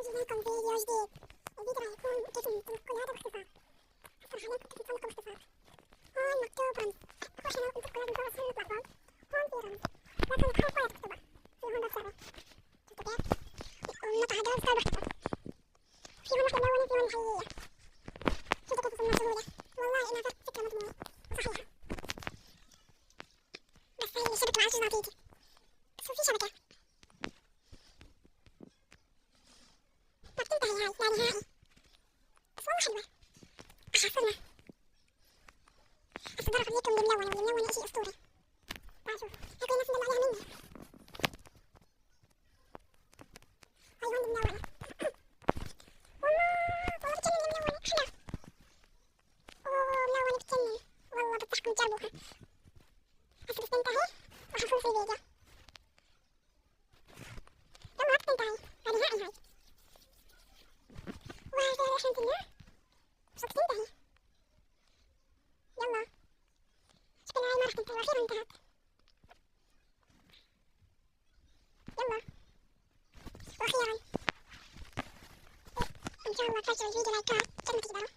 لكم فيديو جديد. الفيديو راح يكون كيف نطلق كل هذا باختصار. هشرح عليكم كيف نطلقه باختصار. هون مكتوب رمز. أول شي نطلق لازم نخلص من نطلق هون في رمز. لكن نحاول ولا تكتبه. في هون بس سري. شفتوا كيف؟ والنقطة هدول بختار باختصار. في هون وحدة ملونة في هون محلية. شفتوا كيف وصلنا بسهولة؟ والله إنها فكرة مضمونة وصحيحة. بس هي الشبكة معرفش ما تيجي. بس هو في شبكة. ما بتنتهي هاي لا نهائي. بس والله حلوة. أحفظنا. هسه ضرب ليكم الملونة والملونة إشي أسطوري. تعال شوف. هاي كل الناس مدلوا عليها مني. هاي هون الملونة. والله بتجنن الملونة أحلى. أوه ملونة بتجنن. والله بنصحكم تجربوها. هسه بس تنتهي راح أفوز في الفيديو. يلا بتنتهي. هاي نهائي هاي. وهاي فيها ريحة النار. بس بتنتهي. يلا. شكلها هاي ما راح تنتهي وأخيرا انتهت. يلا. وأخيرا. إن شاء الله تفجروا الفيديو لايكات قد ما تقدروا.